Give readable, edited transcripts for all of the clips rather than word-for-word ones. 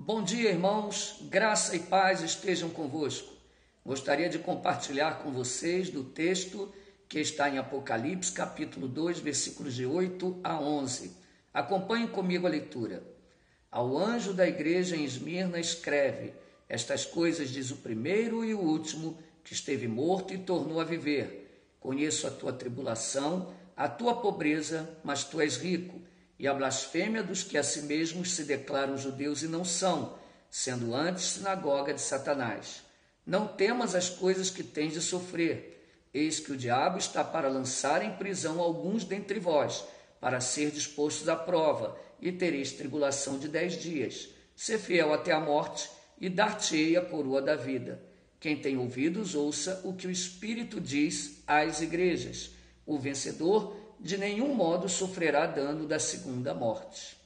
Bom dia, irmãos, graça e paz estejam convosco. Gostaria de compartilhar com vocês do texto que está em Apocalipse, capítulo 2, versículos de 8 a 11. Acompanhem comigo a leitura. Ao anjo da igreja em Esmirna escreve: estas coisas diz o primeiro e o último, que esteve morto e tornou a viver. Conheço a tua tribulação, a tua pobreza, mas tu és rico, e a blasfêmia dos que a si mesmos se declaram judeus e não são, sendo antes sinagoga de Satanás. Não temas as coisas que tens de sofrer. Eis que o diabo está para lançar em prisão alguns dentre vós, para ser dispostos à prova, e tereis tribulação de 10 dias. Sê fiel até a morte, e dar-te-ei a coroa da vida. Quem tem ouvidos, ouça o que o Espírito diz às igrejas. O vencedor de nenhum modo sofrerá dano da segunda morte.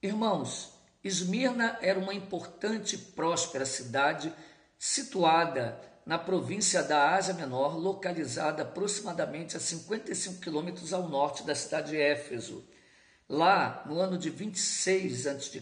Irmãos, Esmirna era uma importante e próspera cidade situada na província da Ásia Menor, localizada aproximadamente a 55 quilômetros ao norte da cidade de Éfeso. Lá, no ano de 26 a.C.,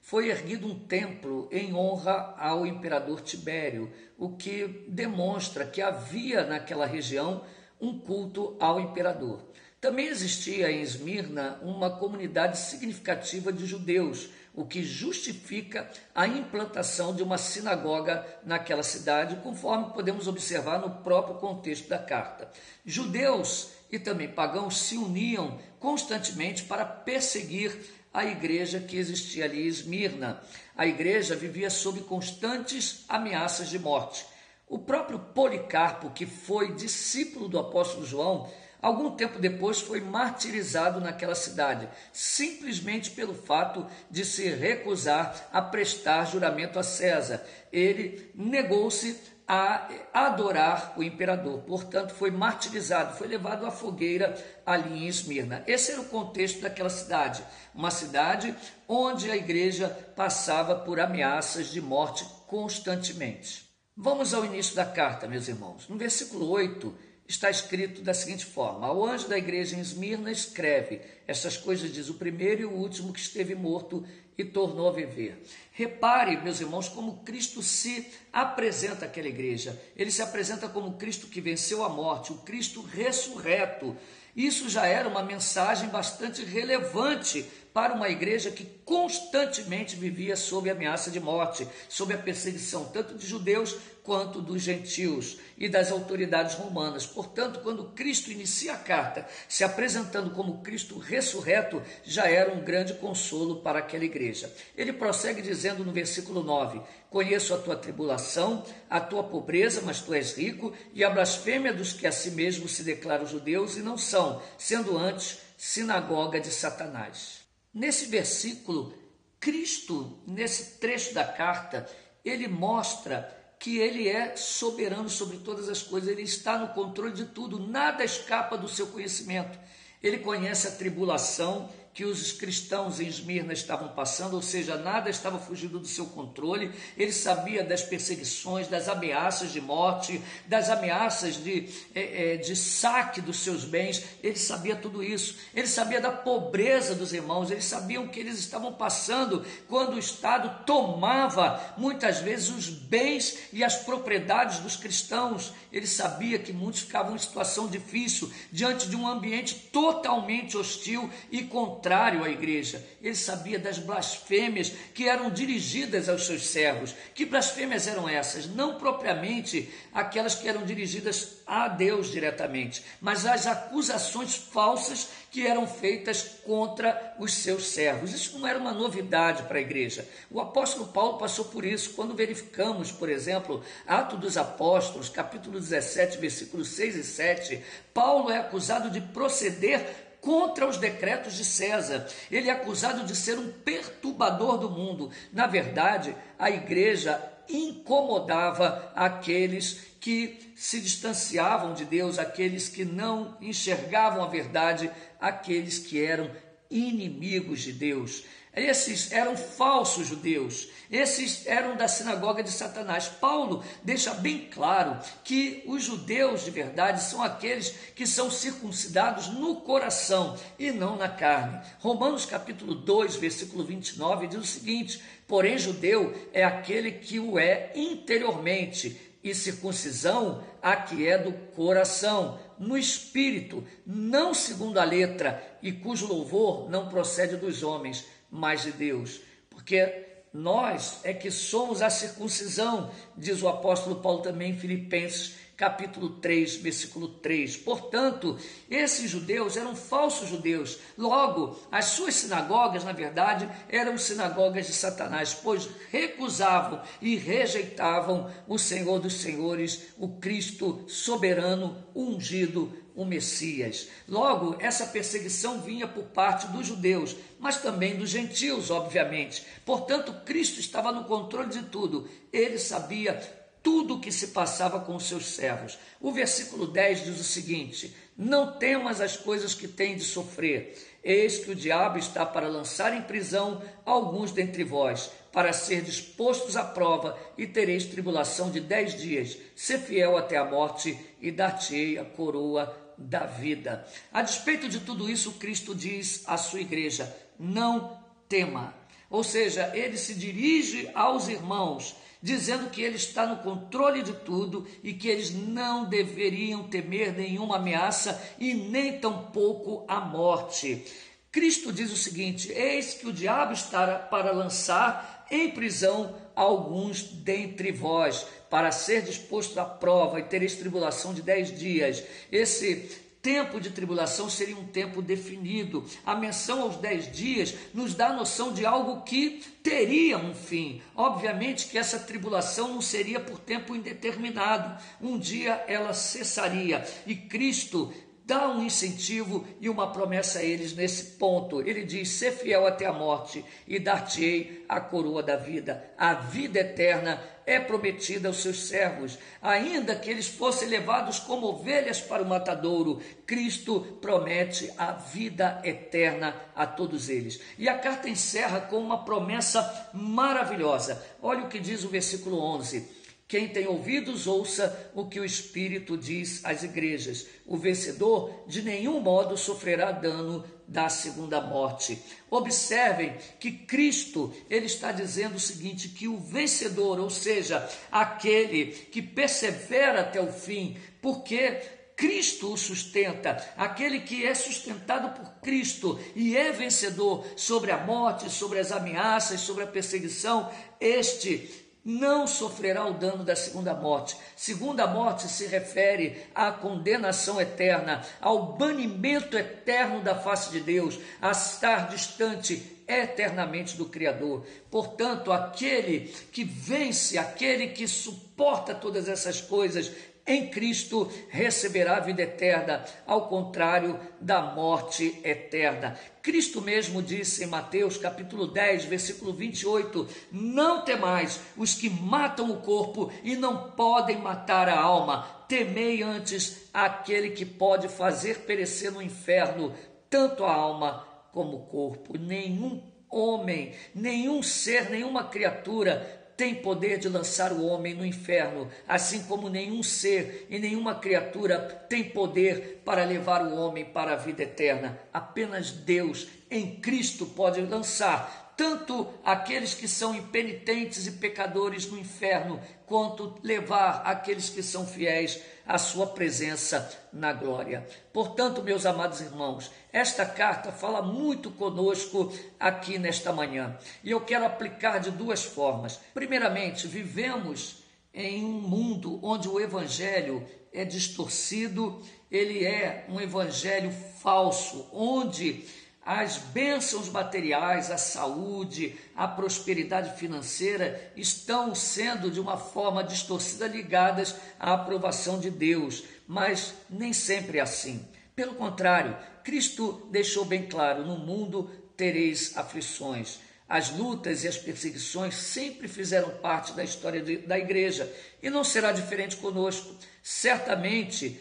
foi erguido um templo em honra ao imperador Tibério, o que demonstra que havia naquela região um culto ao imperador. Também existia em Esmirna uma comunidade significativa de judeus, o que justifica a implantação de uma sinagoga naquela cidade, conforme podemos observar no próprio contexto da carta. Judeus e também pagãos se uniam constantemente para perseguir a igreja que existia ali em Esmirna. A igreja vivia sob constantes ameaças de morte. O próprio Policarpo, que foi discípulo do apóstolo João, algum tempo depois foi martirizado naquela cidade, simplesmente pelo fato de se recusar a prestar juramento a César. Ele negou-se a adorar o imperador, portanto foi martirizado, foi levado à fogueira ali em Esmirna. Esse era o contexto daquela cidade, uma cidade onde a igreja passava por ameaças de morte constantemente. Vamos ao início da carta, meus irmãos. No versículo 8 está escrito da seguinte forma: ao anjo da igreja em Esmirna escreve, estas coisas diz o primeiro e o último que esteve morto e tornou a viver. Repare, meus irmãos, como Cristo se apresenta àquela igreja. Ele se apresenta como Cristo que venceu a morte, o Cristo ressurreto. Isso já era uma mensagem bastante relevante para uma igreja que constantemente vivia sob ameaça de morte, sob a perseguição tanto de judeus quanto dos gentios e das autoridades romanas. Portanto, quando Cristo inicia a carta se apresentando como Cristo ressurreto, já era um grande consolo para aquela igreja. Ele prossegue dizendo no versículo 9: conheço a tua tribulação, a tua pobreza, mas tu és rico, e a blasfêmia dos que a si mesmos se declaram judeus e não são, sendo antes sinagoga de Satanás. Nesse versículo, Cristo, nesse trecho da carta, ele mostra que ele é soberano sobre todas as coisas, ele está no controle de tudo, nada escapa do seu conhecimento. Ele conhece a tribulação que os cristãos em Esmirna estavam passando, ou seja, nada estava fugindo do seu controle. Ele sabia das perseguições, das ameaças de morte, das ameaças de saque dos seus bens. Ele sabia tudo isso. Ele sabia da pobreza dos irmãos, eles sabiam o que eles estavam passando quando o Estado tomava muitas vezes os bens e as propriedades dos cristãos. Ele sabia que muitos ficavam em situação difícil diante de um ambiente totalmente hostil e contrário à igreja. Ele sabia das blasfêmias que eram dirigidas aos seus servos. Que blasfêmias eram essas? Não propriamente aquelas que eram dirigidas a Deus diretamente, mas as acusações falsas que eram feitas contra os seus servos. Isso não era uma novidade para a igreja. O apóstolo Paulo passou por isso. Quando verificamos, por exemplo, Atos dos Apóstolos, capítulo 17, versículos 6 e 7, Paulo é acusado de proceder contra os decretos de César. Ele é acusado de ser um perturbador do mundo. Na verdade, a igreja incomodava aqueles que se distanciavam de Deus, aqueles que não enxergavam a verdade, aqueles que eram inimigos de Deus. Esses eram falsos judeus, esses eram da sinagoga de Satanás. Paulo deixa bem claro que os judeus de verdade são aqueles que são circuncidados no coração e não na carne. Romanos capítulo 2, versículo 29 diz o seguinte: porém judeu é aquele que o é interiormente, e circuncisão a que é do coração, no espírito, não segundo a letra, e cujo louvor não procede dos homens, mas de Deus. Porque nós é que somos a circuncisão, diz o apóstolo Paulo também em Filipenses capítulo 3, versículo 3. Portanto, esses judeus eram falsos judeus. Logo, as suas sinagogas, na verdade, eram sinagogas de Satanás, pois recusavam e rejeitavam o Senhor dos Senhores, o Cristo soberano, ungido, o Messias. Logo, essa perseguição vinha por parte dos judeus, mas também dos gentios, obviamente. Portanto, Cristo estava no controle de tudo. Ele sabia tudo o que se passava com os seus servos. O versículo 10 diz o seguinte: não temas as coisas que tem de sofrer. Eis que o diabo está para lançar em prisão alguns dentre vós, para ser dispostos à prova, e tereis tribulação de 10 dias. Sê fiel até a morte, e dar-te-ei a coroa da vida. A despeito de tudo isso, Cristo diz à sua igreja: não tema. Ou seja, ele se dirige aos irmãos, dizendo que ele está no controle de tudo e que eles não deveriam temer nenhuma ameaça e nem tampouco a morte. Cristo diz o seguinte: eis que o diabo está para lançar em prisão alguns dentre vós, para ser disposto à prova, e tereis tribulação de 10 dias. Esse tempo de tribulação seria um tempo definido. A menção aos 10 dias nos dá a noção de algo que teria um fim. Obviamente que essa tribulação não seria por tempo indeterminado. Um dia ela cessaria, e Cristo dá um incentivo e uma promessa a eles nesse ponto. Ele diz: sê fiel até a morte, e dar-te-ei a coroa da vida. A vida eterna é prometida aos seus servos. Ainda que eles fossem levados como ovelhas para o matadouro, Cristo promete a vida eterna a todos eles. E a carta encerra com uma promessa maravilhosa. Olha o que diz o versículo 11. Quem tem ouvidos, ouça o que o Espírito diz às igrejas. O vencedor de nenhum modo sofrerá dano da segunda morte. Observem que Cristo, ele está dizendo o seguinte, que o vencedor, ou seja, aquele que persevera até o fim, porque Cristo o sustenta, aquele que é sustentado por Cristo e é vencedor sobre a morte, sobre as ameaças, sobre a perseguição, este não sofrerá o dano da segunda morte. Segunda morte se refere à condenação eterna, ao banimento eterno da face de Deus, a estar distante eternamente do Criador. Portanto, aquele que vence, aquele que suporta todas essas coisas em Cristo, receberá a vida eterna, ao contrário da morte eterna. Cristo mesmo disse em Mateus capítulo 10, versículo 28, não temais os que matam o corpo e não podem matar a alma, temei antes aquele que pode fazer perecer no inferno tanto a alma como o corpo. Nenhum homem, nenhum ser, nenhuma criatura tem poder de lançar o homem no inferno, assim como nenhum ser e nenhuma criatura tem poder para levar o homem para a vida eterna. Apenas Deus em Cristo pode lançar tanto aqueles que são impenitentes e pecadores no inferno, quanto levar aqueles que são fiéis à sua presença na glória. Portanto, meus amados irmãos, esta carta fala muito conosco aqui nesta manhã, e eu quero aplicar de duas formas. Primeiramente, vivemos em um mundo onde o evangelho é distorcido, ele é um evangelho falso, onde as bênçãos materiais, a saúde, a prosperidade financeira estão sendo de uma forma distorcida ligadas à aprovação de Deus, mas nem sempre é assim. Pelo contrário, Cristo deixou bem claro: no mundo tereis aflições. As lutas e as perseguições sempre fizeram parte da história da igreja, e não será diferente conosco. Certamente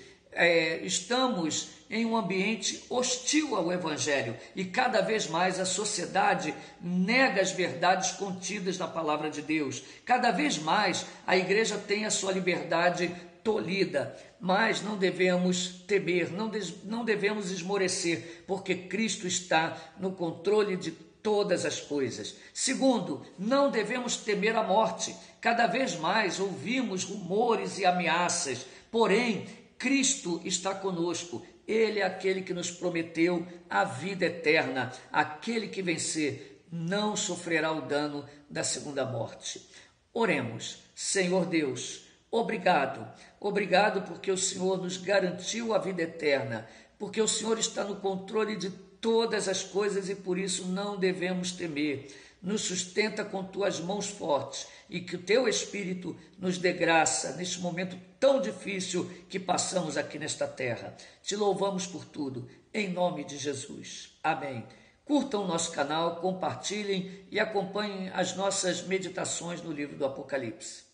estamos em um ambiente hostil ao Evangelho e cada vez mais a sociedade nega as verdades contidas na palavra de Deus. Cada vez mais a igreja tem a sua liberdade tolhida, mas não devemos temer, não devemos esmorecer, porque Cristo está no controle de todas as coisas. Segundo, não devemos temer a morte. Cada vez mais ouvimos rumores e ameaças, porém, Cristo está conosco. Ele é aquele que nos prometeu a vida eterna. Aquele que vencer não sofrerá o dano da segunda morte. Oremos. Senhor Deus, obrigado. Obrigado porque o Senhor nos garantiu a vida eterna, porque o Senhor está no controle de todas as coisas e por isso não devemos temer. Nos sustenta com tuas mãos fortes e que o teu Espírito nos dê graça neste momento tão difícil que passamos aqui nesta terra. Te louvamos por tudo, em nome de Jesus. Amém. Curtam o nosso canal, compartilhem e acompanhem as nossas meditações no livro do Apocalipse.